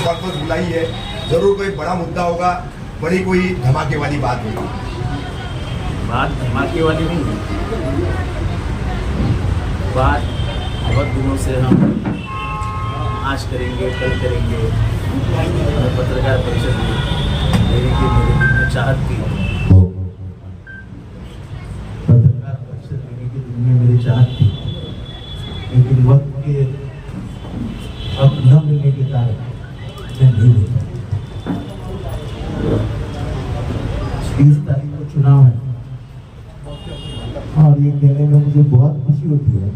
Conference बुलाई है, जरूर कोई बड़ा मुद्दा होगा, बड़ी कोई धमाके वाली बात होगी। बात धमाके वाली नहीं है, बात बहुत दिनों से हम आज करेंगे कल करेंगे। पत्रकार परिषद में मेरे दिल में चाहत थी, पत्रकार परिषद लेने के दिल में मेरी चाहत थी, लेकिन वक्त के अब न मिलने के कारण मैं नहीं ले पाया। 30 तारीख को चुनाव है और ये कहने में मुझे बहुत खुशी होती है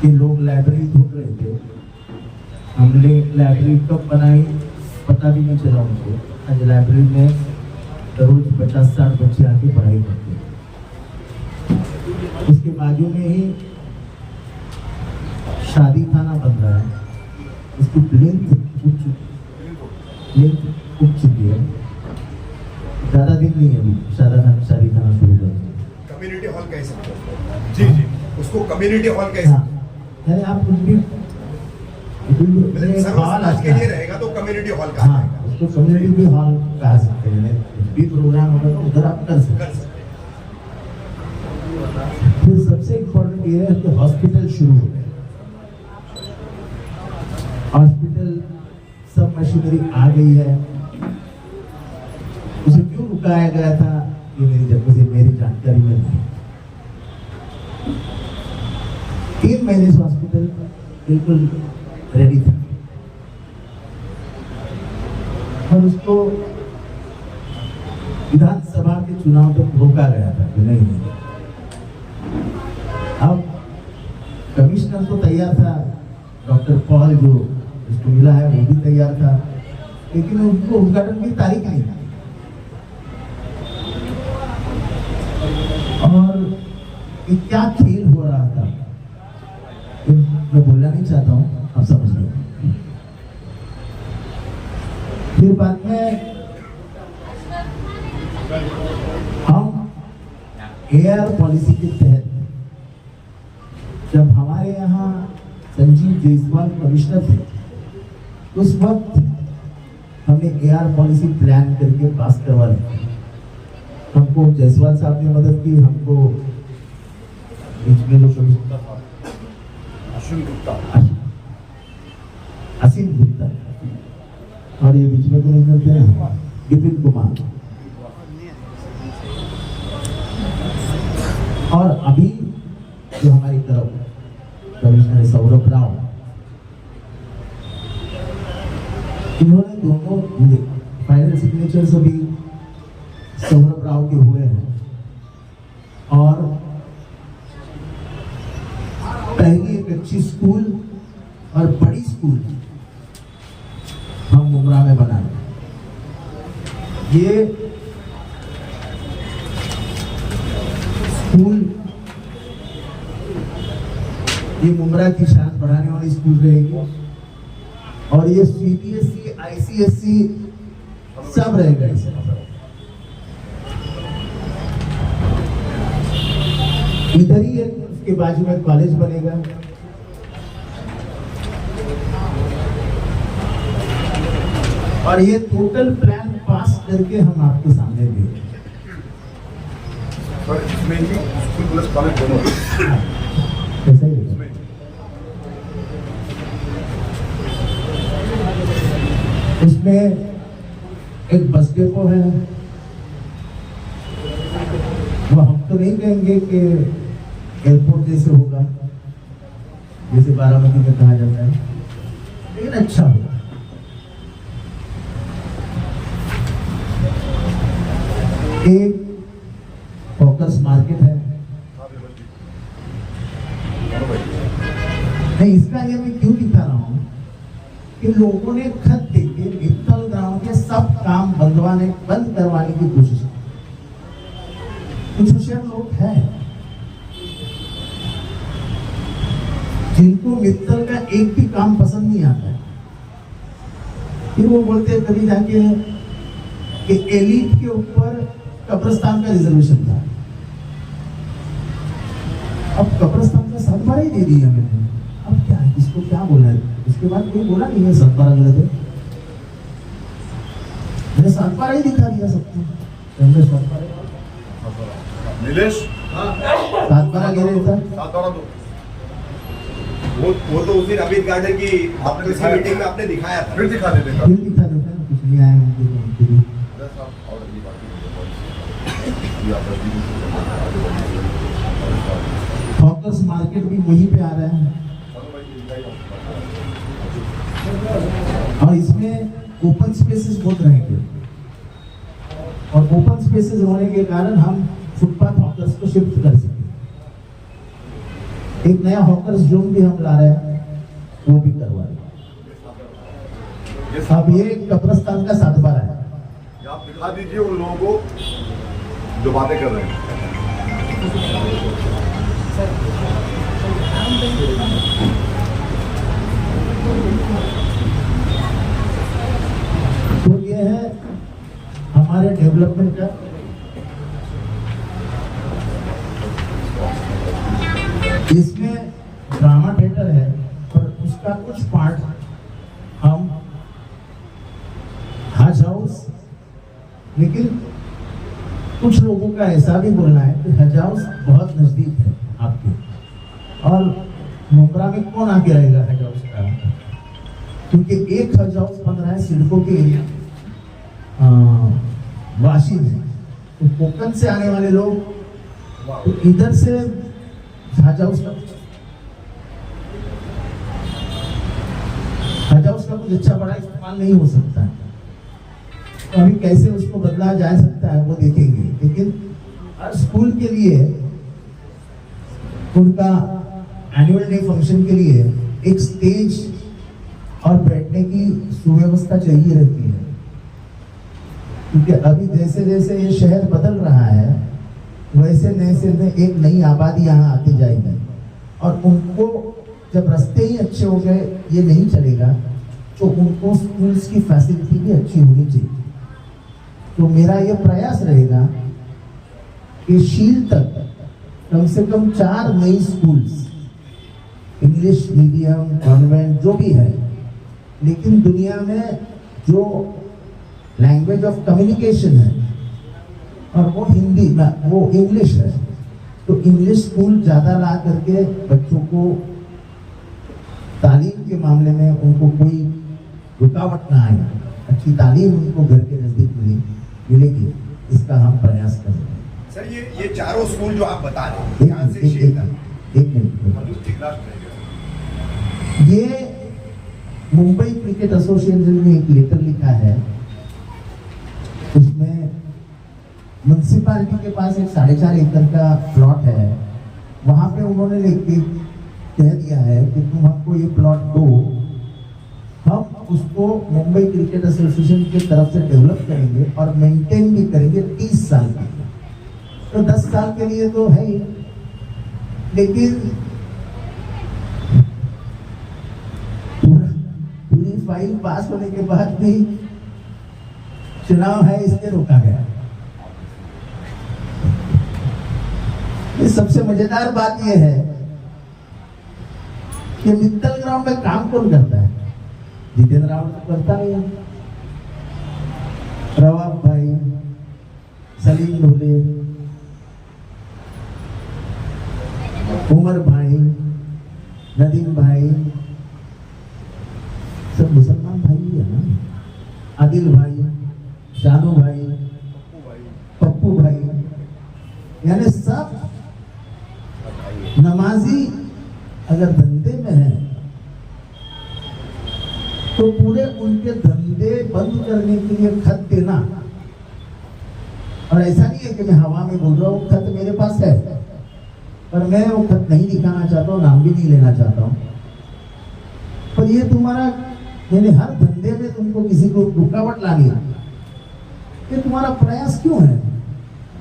कि लोग लाइब्रेरी ढूंढ रहे थे। हमने लाइब्रेरी कब बनाई पता भी नहीं चला उनको। आज लाइब्रेरी में रोज 50-60 बच्चे आके पढ़ाई करते हैं। उसके बाजू में ही शादी खाना बन रहा है, उसकी प्लिंथ उठ चुकी है। ज्यादा दिन नहीं है अभी शादी खाना शुरू कर। कम्युनिटी हॉल कह सकते हैं जी जी, उसको कम्युनिटी हॉल कह सकते हैं। आप कुछ भी समाज के लिए रहेगा तो कम्युनिटी हॉल का उसको कम्युनिटी हॉल कह सकते हैं। भी प्रोग्राम होगा तो उधर आप कर सकते हैं। फिर सबसे इम्पोर्टेंट ये है कि हॉस्पिटल शुरू हो गया। हॉस्पिटल सब मशीनरी आ गई है। उसे क्यों रुकाया गया था ये मेरी जानकारी में नहीं। 3 महीने से हॉस्पिटल बिल्कुल रेडी था और उसको विधानसभा के चुनाव तक रोका गया था कि नहीं। अब कमिश्नर तो तैयार था, डॉक्टर पॉल जो इसको मिला है वो भी तैयार था, लेकिन उनको उद्घाटन की तारीख नहीं थी। और ये क्या खेल हो रहा था मैं बोलना नहीं चाहता हूँ, आप समझ लो। फिर बाद में हम एआर पॉलिसी के तहत जब हमारे यहाँ संजीव जायसवाल कमिश्नर थे उस वक्त हमने एआर पॉलिसी प्लान करके पास करवा ली। हमको जायसवाल साहब ने मदद की, हमको बीच में जो असीम गुप्ता और ये बीच में तो नहीं करते हैं विपिन कुमार और अभी जो हमारी तरफ कमिश्नर सौरभ राव, इन्होंने दोनों फाइनल सिग्नेचर्स अभी सौरभ राव के हुए हैं और पहली एक अच्छी स्कूल और बड़ी स्कूल हम मुमरा में बनाए। ये स्कूल ये मुमरा की शान बढ़ाने वाली स्कूल रहेगी और ये सीबीएसई आईसीएसई सब रहेगा इसमें। इधर ही उसके बाजू में कॉलेज बनेगा। और ये टोटल प्लान पास करके हम आपके सामने देंगे। इसमें ही स्कूल प्लस कॉलेज दोनों ऐसा ही है। उसमें एक बस डेपो है, वो हम तो नहीं कहेंगे कि एयरपोर्ट जैसे होगा, जैसे बारामती में कहा जाता है, लेकिन अच्छा होगा। एक फोकस मार्केट है। नहीं, इसका ये मैं क्यों दिखा रहा हूं कि लोगों ने खत देके मित्तल गांव के सब काम बंद करवाने की कोशिश की। कुछ होशियार लोग हैं जिनको मित्तल का एक भी काम पसंद नहीं आता है। फिर वो बोलते हैं कभी जाके कि एलिट के ऊपर कब्रिस्तान का रिजर्वेशन था, अब कब्रिस्तान का 7 बार ही दे दिया मैंने, अब क्या है? इसको क्या बोला है? उसके बाद कोई बोला नहीं है सतपारा गए थे, मैंने सतपारा ही दिखा दिया सबको। नीलेश सतपारा गए था। वो तो उसी रवीन गार्डन की आपने किसी मीटिंग में आपने दिखाया था। फिर दिखा देते फिर दिखा देता है, कुछ नहीं आया उनके लिए। फोकस मार्केट भी वहीं पे आ रहा है और इसमें ओपन स्पेसेस बहुत रहेंगे और ओपन स्पेसेस होने के कारण हम फुटपाथ हॉकर्स को शिफ्ट कर सकते। एक नया हॉकर्स जोन भी हम ला रहे हैं, वो भी करवा रहे हैं। अब ये कब्रिस्तान का 7 है। आप दिखा दीजिए उन लोगों को जो बातें कर रहे हैं। तो ये है हमारे डेवलपमेंट का। इसमें ड्रामा थिएटर है पर उसका कुछ पार्ट हम हज हाउस, लेकिन कुछ लोगों का ऐसा भी बोलना है कि हज हाउस बहुत नजदीक है आपके, और मुंब्रा में कौन आके रहेगा हज हाउस का, क्योंकि एक हज हाउस बन रहा है सिडको के एरिया वाशी में। तो कोकन से आने वाले लोग तो इधर से हज हाउस का कुछ अच्छा बड़ा इस्तेमाल नहीं हो सकता है। तो अभी कैसे उसको बदला जा सकता है वो देखेंगे, लेकिन हर स्कूल के लिए उनका एनुअल डे फंक्शन के लिए एक स्टेज और बैठने की सुव्यवस्था चाहिए रहती है, क्योंकि अभी जैसे जैसे ये शहर बदल रहा है वैसे नए एक नई आबादी यहाँ आती जाएगी और उनको जब रास्ते ही अच्छे हो गए ये नहीं चलेगा, तो उनको स्कूल्स की फैसिलिटी भी अच्छी होनी चाहिए। तो मेरा ये प्रयास रहेगा कि शील तक कम से कम 4 नई स्कूल्स, इंग्लिश मीडियम कॉन्वेंट जो भी है, लेकिन दुनिया में जो लैंग्वेज ऑफ कम्युनिकेशन है और वो हिंदी वो इंग्लिश है, तो इंग्लिश स्कूल ज़्यादा ला करके बच्चों को तालीम के मामले में उनको कोई रुकावट ना आए, अच्छी तालीम उनको घर के नज़दीक मिलेगी, इसका हम प्रयास करेंगे। सर ये चारों स्कूल जो आप बता रहे हैं यहाँ से एक मिनट, ये मुंबई क्रिकेट एसोसिएशन ने एक लेटर लिखा है, उसमें म्युनिसिपैलिटी के पास एक 4.5 एकड़ का प्लॉट है, वहां पे उन्होंने लिख के कह दिया है कि तुम हमको ये प्लॉट दो, हम उसको मुंबई क्रिकेट एसोसिएशन की तरफ से डेवलप करेंगे और मेंटेन भी करेंगे 30 साल के लिए। तो 10 साल के लिए तो है ही, लेकिन पूरी फाइल पास होने के बाद भी चुनाव है इसलिए रोका गया। ये सबसे मजेदार बात यह है कि मित्तल ग्राउंड में काम कौन करता है? जितेंद्र रावत तो करता नहीं है, रवाब भाई, सलीम ढोले, उमर भाई, नदीम भाई, सब मुसलमान भाई ही है ना, आदिल भाई, शानू भाई, पप्पू भाई, यानी सब नमाजी अगर धंधे में है तो पूरे उनके धंधे बंद करने के लिए खत देना, और ऐसा नहीं है कि मैं हवा में बोल रहा हूँ, खत मेरे पास है पर मैं वो खत नहीं दिखाना चाहता हूँ, नाम भी नहीं लेना चाहता हूँ, पर ये तुम्हारा यानी हर धंधे में तुमको किसी को रुकावट लानी है, ये तुम्हारा प्रयास क्यों है?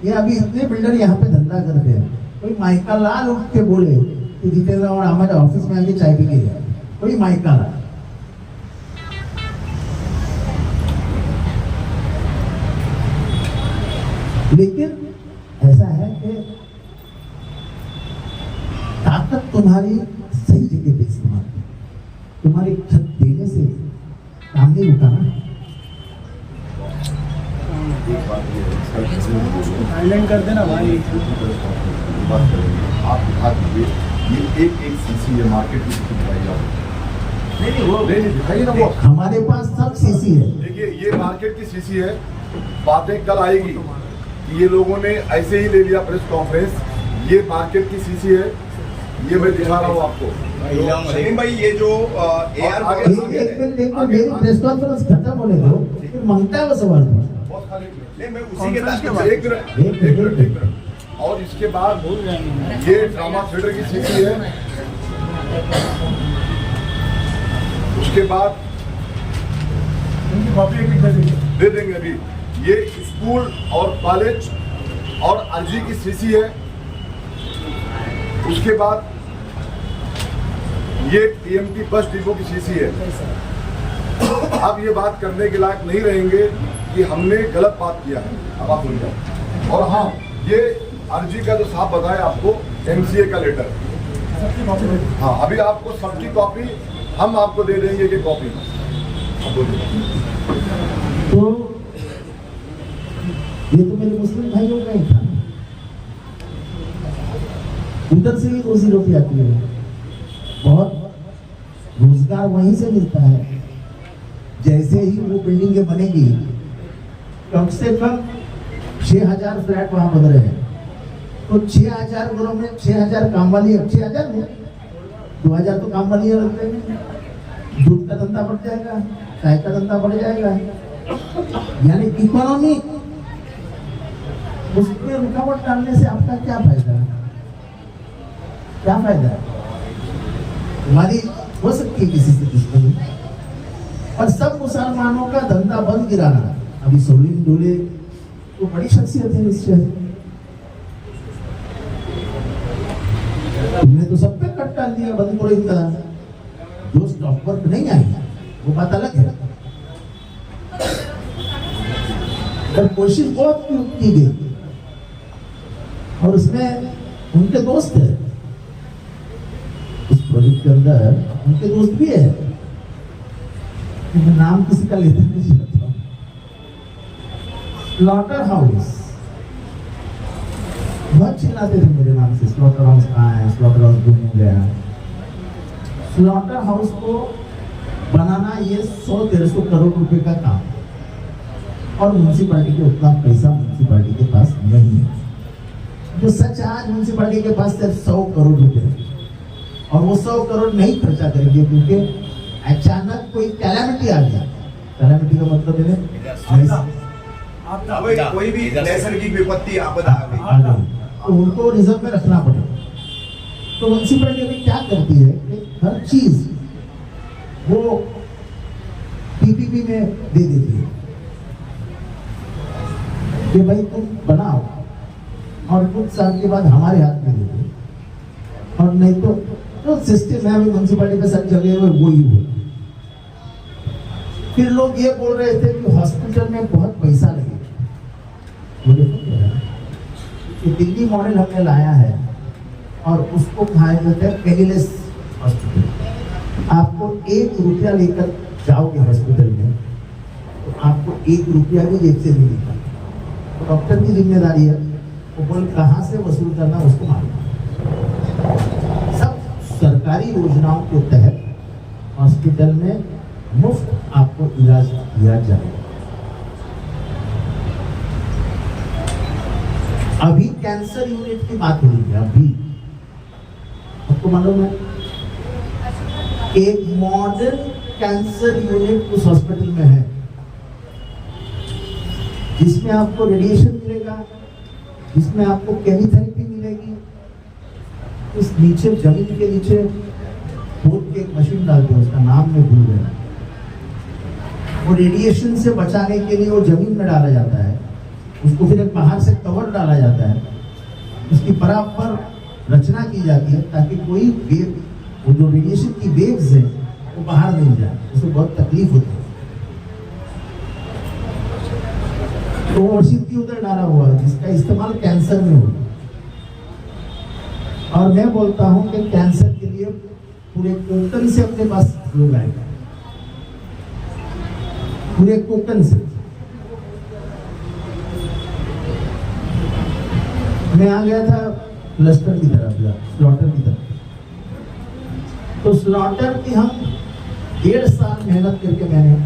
ये अभी इतने बिल्डर यहाँ पे धंधा करते हैं, कोई माइका लाल उठ के बोले कि जितेंद्र और हमारे ऑफिस में आके चाय पी के गया, कोई माइका लाल। लेकिन ऐसा है कि ताकत तुम्हारी सही जगह पे इस्तेमाल, नहीं उठा ना। साइलेंट कर देना भाई। बात करेंगे आप दिखा दीजिए ये एक सीसी है मार्केट की सीसी दिखाई आप नहीं दिखाइए ना वो। हमारे पास सब सीसी है। देखिए ये मार्केट की सीसी है। बातें कल आएगी कि ये लोगों ने ऐसे ही ले लिया प्रेस कॉन्फ्रेंस। ये मार्केट की सीसी है, ये मैं दिखा रहा हूँ आपको। शमीम भाई ये जो AR मेरी प्रेस कॉन्फ्रेंस खत्म होने दो, फिर मांगता है वो सवाल। नहीं मैं उसी के साथ एक मिनट। और इसके बाद ये ड्रामा थिएटर की सीसी है। उसके बाद दे देंगे अभी। ये स्कूल और कॉलेज और अर्जी की सीसी है। उसके बाद ये TMT बस डिपो की सीसी है। अब ये बात करने के लायक नहीं रहेंगे कि हमने गलत बात किया है। अब आप सुनिए। और हाँ, ये अर्जी का जो साहब बताया आपको MCA का लेटर, हाँ अभी आपको सबकी कॉपी हम आपको दे देंगे कि कॉपी। अब बोलिए। तो ये तो मेरे मुस्लिम भाइयों का ही था, उधर से ही रोजी रोटी आती है, बहुत रोजगार वहीं से मिलता है। जैसे ही वो बिल्डिंगें बनेगी, कम से कम 6000 फ्लैट वहां बन रहे हैं, तो 6000 घरों में 6000 काम वाली, 6000 में 2000 तो काम वाली लगते हैं। दूध का धंधा बढ़ जाएगा, चाय का धंधा बढ़ जाएगा, यानी इकोनॉमी। उसमें रुकावट डालने से आपका क्या फायदा है? क्या फायदा है? हमारी हो सकती है किसी से दुश्मनी, और सब मुसलमानों का धंधा बंद गिराना। अभी सोलिन डोले तो बड़ी शख्सियत है इस शहर, तुमने तो सब पे कट डाल दिया बंद करो इन तरह। जो स्टॉप वर्क नहीं आई वो बात अलग है, पर कोशिश बहुत की गई, और उसमें उनके दोस्त है इस प्रोजेक्ट के अंदर, उनके दोस्त भी है, नाम किसी का लेते नहीं चाहता। स्लॉटर हाउस बहुत चिल्लाते थे मेरे नाम से, स्लॉटर हाउस कहाँ है, स्लॉटर हाउस गुम हो गया। स्लॉटर हाउस को बनाना ये 100-150 करोड़ रुपए का काम, और म्यूनसिपालिटी के उतना पैसा म्यूनसिपालिटी के पास नहीं है। जो सच आज म्यूनसिपालिटी के पास सिर्फ 100 करोड़ रुपए, और वो 100 करोड़ नहीं खर्चा करेंगे क्योंकि अचानक कोई कैलामिटी आ गया। कैलामिटी का मतलब है कोई भी नैसर्गिक विपत्ति आपदा आ गई, तो उनको रिजर्व में रखना पड़ेगा। तो म्यूनसिपैलिटी अभी क्या करती है कि हर चीज वो PPP में दे देती है कि भाई तुम बनाओ, और कुछ साल के बाद हमारे हाथ में दे दो, और नहीं तो सिस्टम है अभी म्यूनसिपैलिटी पे सब जगह हुए वो ही हुए। फिर लोग ये बोल रहे थे कि हॉस्पिटल में बहुत पैसा लगेगा। मुझे ये दिल्ली मॉडल हमने लाया है, और उसको कहा जाता है पेनीलेस हॉस्पिटल। आपको 1 रुपया लेकर जाओगे हॉस्पिटल में, तो आपको 1 रुपया भी जेब से नहीं मिलेगा। तो डॉक्टर की जिम्मेदारी है, वो बोल कहाँ से वसूल करना उसको मालूम। सब सरकारी योजनाओं के तहत हॉस्पिटल में मुफ्त आपको इलाज किया जाएगा। अभी कैंसर यूनिट की बात हो रही है, अभी आपको मालूम है एक मॉडर्न कैंसर यूनिट उस हॉस्पिटल में है, जिसमें आपको रेडिएशन मिलेगा, जिसमें आपको केमोथेरेपी मिलेगी। इस नीचे जमीन के नीचे खोद के एक मशीन डालते हैं, उसका नाम मैं भूल गया। वो रेडिएशन से बचाने के लिए वो जमीन में डाला जाता है, उसको फिर एक बाहर से कवर डाला जाता है, उसकी बराबर रचना की जाती है ताकि कोई वेव, वो जो रेडिएशन की वेव्स है वो बाहर नहीं जाए, उसमें बहुत तकलीफ होती है। तो वो मशीन उधर डाला हुआ है जिसका इस्तेमाल कैंसर में होगा। और मैं बोलता हूं कि कैंसर के लिए पूरे कोंकण से अपने पास लोग आएगा। पूरे कोकण से। मैं आ गया था क्लस्टर की तरफ, स्लॉटर की तरफ। तो स्लॉटर की हम 1.5 साल मेहनत करके मैंने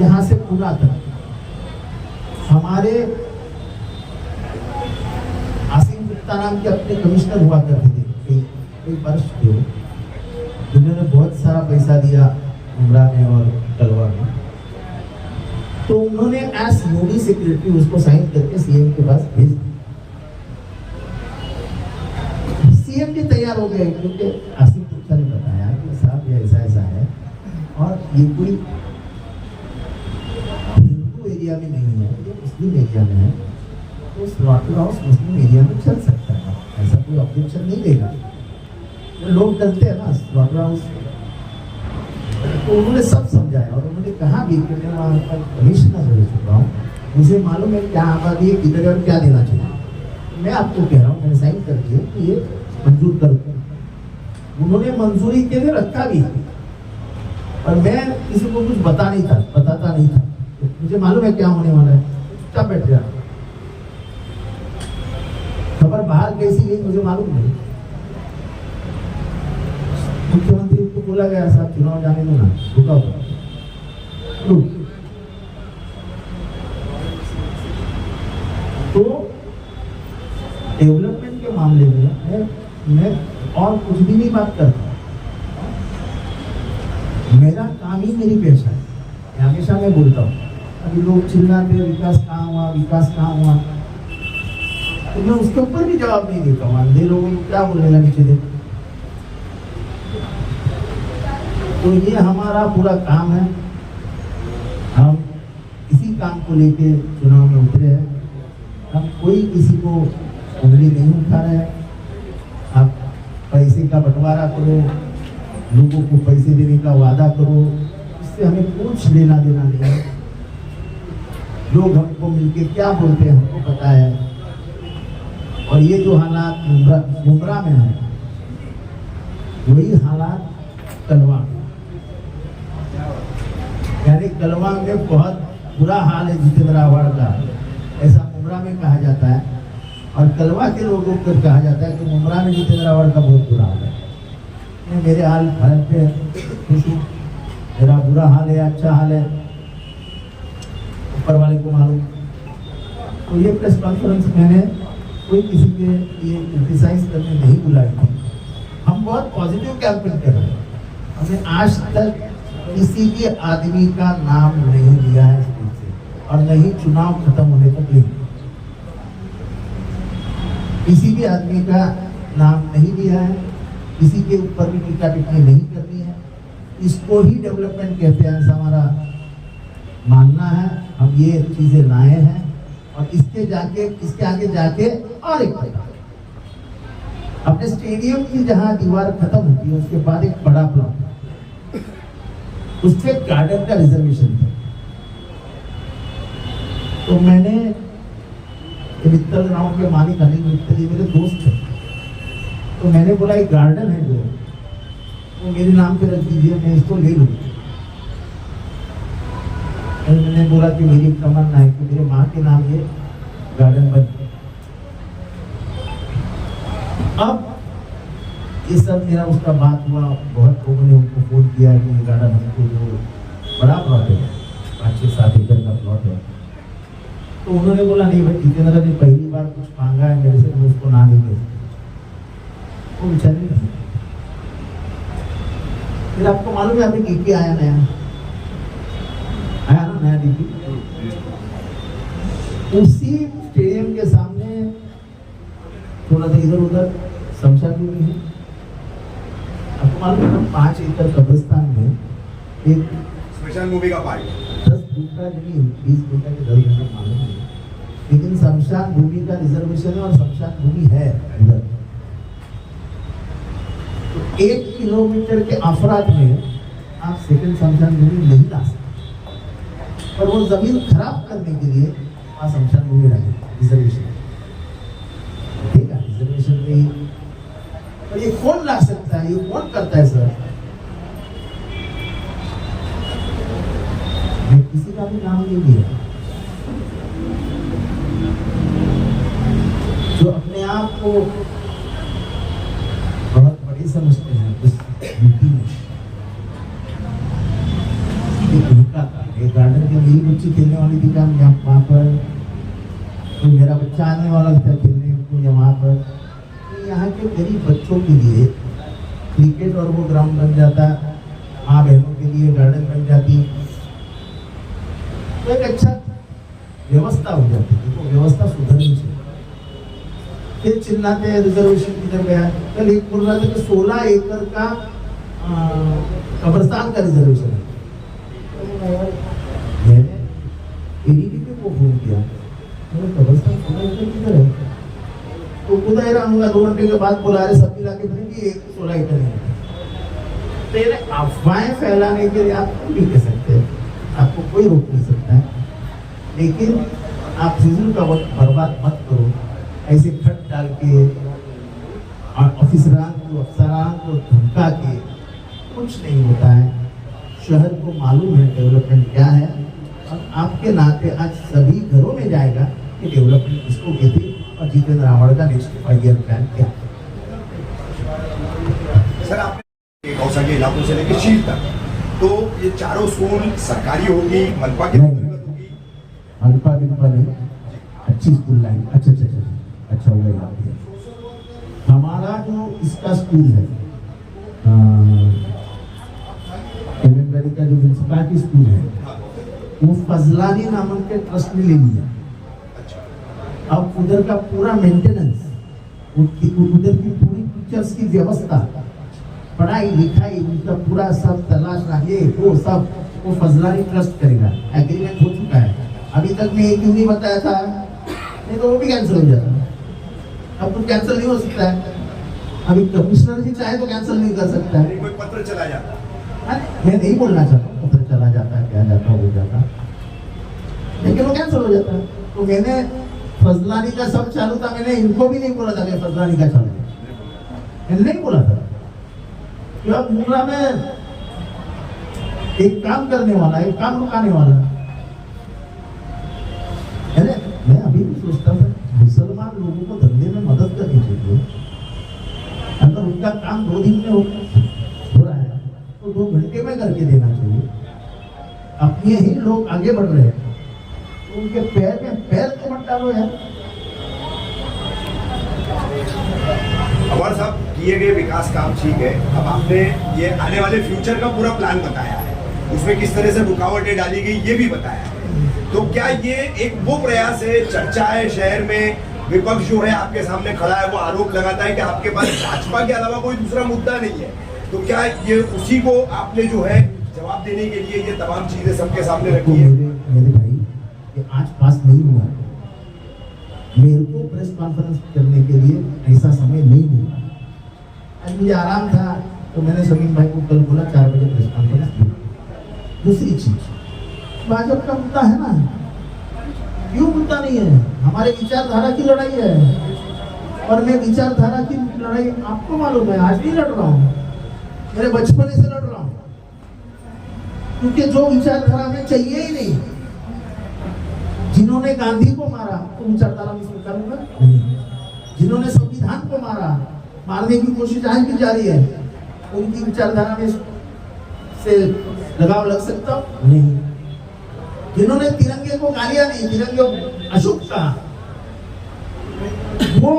यहाँ से पूरा था। हमारे आसिम गुप्ता नाम के अपने कमिश्नर हुआ करते थे, कई वर्ष थे, जिन्होंने बहुत सारा पैसा दिया उमरा में और कलवा में। तो उन्होंने एज यूडी सेक्रेटरी उसको साइन करके सीएम के पास भेज दिया। सीएम भी तैयार हो गए, क्योंकि आसिम गुप्ता ने बताया कि साहब ये ऐसा ऐसा है और ये कोई हिंदू एरिया में नहीं है, ये मुस्लिम एरिया में है, तो स्लॉटर हाउस मुस्लिम एरिया में चल सकता है, ऐसा कोई ऑब्जेक्शन नहीं देगा। लोग डरते हैं ना स्लॉटर हाउस। तो उन्होंने सब समझाया और उन्होंने कहा भी कि मैं वहाँ पर कमिश्नर रह चुका हूँ, मुझे मालूम है क्या आबादी है, किधर और क्या देना चाहिए। मैं आपको कह रहा हूँ, मैंने साइन कर दिया कि ये मंजूर कर दो। उन्होंने मंजूरी के लिए रखा भी, और मैं किसी को कुछ बताता नहीं था। मुझे मालूम है क्या होने वाला है, चुपचाप बैठ गया। खबर बाहर कैसी गई मुझे मालूम नहीं। मुख्यमंत्री को बोला गया साहब चुनाव जाने दो ना, रुका हुआ। तो डेवलपमेंट के मामले में मैं और कुछ भी नहीं बात करता। मेरा काम ही मेरी पेशा है, हमेशा मैं बोलता हूँ। अभी लोग चिल्लाते विकास कहाँ हुआ, विकास कहाँ हुआ, तो मैं उसके ऊपर भी जवाब नहीं देता हूँ। अंधे लोगों को क्या बोलने लगे चीजें। तो ये हमारा पूरा काम है, हम इसी काम को लेके चुनाव में उतरे हैं। हम कोई किसी को उंगली नहीं उठा रहे हैं। आप पैसे का बंटवारा करो, लोगों को पैसे देने का वादा करो, इससे हमें कुछ लेना देना नहीं है। लोग हमको मिलके क्या बोलते हैं हमको पता है। और ये जो हालात मुमरा में है, वही हालात कलवा में, यानी कलवा में बहुत बुरा हाल है जितेंद्र आव्हाड का, ऐसा मुमरा में कहा जाता है। और कलवा के लोगों को कहा जाता है कि मुमरा में जितेंद्र आव्हाड का बहुत बुरा हाल है। मेरे हाल पे खुश हूँ, मेरा बुरा हाल है अच्छा हाल है, ऊपर वाले को मालूम। तो ये प्रेस कॉन्फ्रेंस मैंने कोई किसी के लिए क्रिटिसाइज करने नहीं बुलाई थी। हम बहुत पॉजिटिव कैंपेन कर रहे हैं। हमने आज तक किसी भी आदमी का नाम नहीं लिया है स्टेज से, और नहीं चुनाव खत्म होने तक नहीं। किसी भी आदमी का नाम नहीं लिया है, किसी के ऊपर भी टीका टिप्पणी नहीं करनी है। इसको ही डेवलपमेंट कहते हैं, ऐसा हमारा मानना है। हम ये चीजें लाए हैं और इसके आगे जाके और एक अपने स्टेडियम की जहां दीवार खत्म होती है उसके बाद एक बड़ा प्लॉट, उससे गार्डन का रिजर्वेशन था। तो मैंने मित्तल ग्राउंड के मालिक अनिल मित्तल मेरे दोस्त थे, तो मैंने बोला एक गार्डन है जो तो मेरे नाम पे रख दीजिए, मैं इसको ले लूंगा। मैंने बोला कि मेरी तमन्ना है कि मेरे माँ के नाम ये गार्डन बन। अब ये सब मेरा उसका बात हुआ, बहुत लोगों ने उनको फोन किया कि ये गार्डन हमको जो बड़ा प्लॉट है 5-6-7 एकड़ का प्लॉट है। तो उन्होंने बोला नहीं भाई, जितेंद्र ने पहली बार कुछ मांगा है मेरे से, मैं उसको ना देंगे। वो बेचारे नहीं। फिर आपको मालूम है अभी डीपी आया नया डीपी, उसी स्टेडियम के सामने थोड़ा सा इधर उधर शमशान भूमि है। आपको मालूम है 5 एकड़ कब्रिस्तान में एक स्मशान भूमि का पार्ट 10 बीघा जमीन 20 बीघा के 10 घंटे मालूम है, लेकिन शमशान भूमि का रिजर्वेशन है और शमशान भूमि है उधर। तो 1 किलोमीटर के अफराद में आप सेकंड शमशान भूमि नहीं ला सकते, और वो जमीन खराब करने के लिए वहाँ शमशान भूमि रखे रिजर्वेशन। ठीक है, रिजर्वेशन में और ये कौन ला सकता है, ये कौन करता है सर? भी नाम नहीं लिया। जो अपने आप को बहुत बड़ी समझते हैं उस ड्यूटी में, एक गार्डन के मेरी बच्ची खेलने वाली थी काम वहाँ पर, तो मेरा बच्चा आने वाला था खेलने को वहाँ पर। तो यहाँ के गरीब बच्चों के लिए क्रिकेट और वो ग्राउंड बन जाता, माँ बहनों के लिए गार्डन बन जाती, तो एक अच्छा व्यवस्था हो जाती थी। तो व्यवस्था सुधरनी चाहिए। फिर चिल्लाते हैं रिजर्वेशन किधर गया। कल एक बोल रहा था कि 16 एकड़ का कब्रिस्तान का रिजर्वेशन है। मैंने एडीडीपी को फोन किया, कब्रिस्तान 16 एकड़ किधर है? तो खुदा ही रहूंगा 2 घंटे के बाद बोला रहे सब मिला के फिर 16 एकड़ है। तो ये अफवाहें फैलाने के लिए आप नहीं कह सकते, आपको कोई रोक नहीं सकता है, लेकिन आप फिजूल का वक्त बर्बाद मत करो। ऐसे खट डाल के ऑफिसरान को अफसरान को धमका के कुछ नहीं होता है। शहर को मालूम है डेवलपमेंट क्या है, और आपके नाते आज सभी घरों में जाएगा कि डेवलपमेंट किसको कहती और जितेंद्र रावण का नेक्स्ट 5 ईयर प्लान क्या। सर आपने गौसा के इलाकों से लेकर शील तक, तो ये चारों स्कूल सरकारी होगी, मनपा की अंतर्गत होगी? मनपा बिल्पा नहीं, अच्छी स्कूल लाइन। अच्छा हुआ याद दिया। हमारा जो इसका स्कूल है एमएमबेरी का जो म्युनिसिपैलिटी स्कूल है, वो फजलानी नामक के ट्रस्ट में ले लिया। अब उधर का पूरा मेंटेनेंस, उधर की पूरी टीचर्स की व्यवस्था, पढ़ाई लिखाई, उनका पूरा सब तलाशना, ये वो सब वो फजलानी ट्रस्ट करेगा। एग्रीमेंट हो चुका है। अभी तक मैं क्यों नहीं बताया था, नहीं तो वो भी कैंसिल हो जाता। अब तो कैंसिल नहीं हो सकता है। अभी कमिश्नर जी चाहे तो कैंसिल नहीं कर सकता है। कोई पत्र चला जाता है, मैं नहीं बोलना चाहता पत्र चला जाता है, क्या जाता हो जाता, लेकिन वो कैंसिल हो जाता है। तो मैंने फजलानी का सब चालू था, मैंने इनको भी नहीं बोला था कि फजलानी का चालू, मैंने नहीं बोला था कि अब मुंद्रा में एक काम करने वाला, एक काम रुकाने वाला। मैं अभी भी सोचता था मुसलमान लोगों को धंधे में मदद करनी चाहिए। अगर उनका काम 2 दिन में हो रहा है तो 2 घंटे में करके देना चाहिए। अपने ही लोग आगे बढ़ रहे हैं तो उनके पैर में पैर तो मत डालो यार। अमर साहब, किए गए विकास काम ठीक है, अब आपने ये आने वाले फ्यूचर का पूरा प्लान बताया है, उसमें किस तरह से रुकावटें डाली गई ये भी बताया है। तो क्या ये एक वो प्रयास है, चर्चा है शहर में, विपक्ष जो है आपके सामने खड़ा है वो आरोप लगाता है कि आपके पास भाजपा के अलावा कोई दूसरा मुद्दा नहीं है, तो क्या ये उसी को आपने जो है जवाब देने के लिए ये तमाम चीजें सबके सामने रखी है? मेरे भाई, ये आज पास नहीं हुआ, मेरे को प्रेस कॉन्फ्रेंस करने के लिए ऐसा समय नहीं मिला। आज मुझे आराम था तो मैंने समीम भाई को कल बोला 4 बजे प्रेस कॉन्फ्रेंस की। दूसरी चीज, भाजपा का मुद्दा है ना, क्यों मुद्दा नहीं है? हमारे विचारधारा की लड़ाई है, और मैं विचारधारा की लड़ाई आपको मालूम है, आज नहीं लड़ रहा हूँ, मेरे बचपन से लड़ रहा हूँ, क्योंकि जो विचारधारा में चाहिए ही नहीं। जिन्होंने गांधी को मारा तो विचारधारा में स्वीकारूंगा नहीं, जिन्होंने संविधान को मारने की कोशिश आज भी जारी है, उनकी विचारधारा में से लगाव लग सकता नहीं। जिन्होंने तिरंगे को गालियां दी, तिरंगे को अशुभ कहा, वो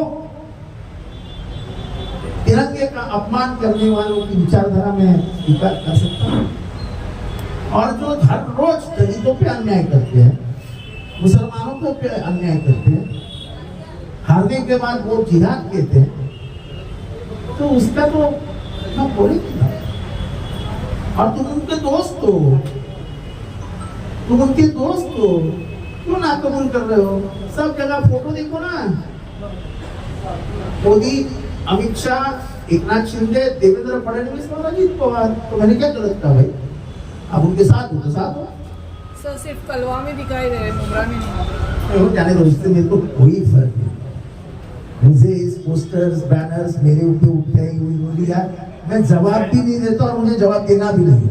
तिरंगे का अपमान करने वालों की विचारधारा में स्वीकार कर सकता हूं। और जो हर रोज दलितों पे अन्याय करते हैं, मुसलमानों पे अन्याय करते हैं, हारने के बाद वो जिहाद कहते हैं, तो उसका तो हम बोलेंगे ना। और तुम उनके दोस्त हो, तुम उनके दोस्त हो, क्यों ना कबूल कर रहे हो? सब जगह फोटो देखो ना, मोदी, अमित शाह, एकनाथ शिंदे, देवेंद्र फडणवीस और अजीत पवार। तो मैंने क्या गलत कहा भाई? अब उनके साथ हो तो साथ हो। सर सिर्फ कलवा में दिखाई दे रहे, मुंब्रा में नहीं। जाने दो, इससे मेरे को कोई फर्क नहीं। मुझे इस पोस्टर्स बैनर्स मेरे ऊपर उठे हुई यार, मैं जवाब भी नहीं देता और मुझे जवाब देना भी नहीं।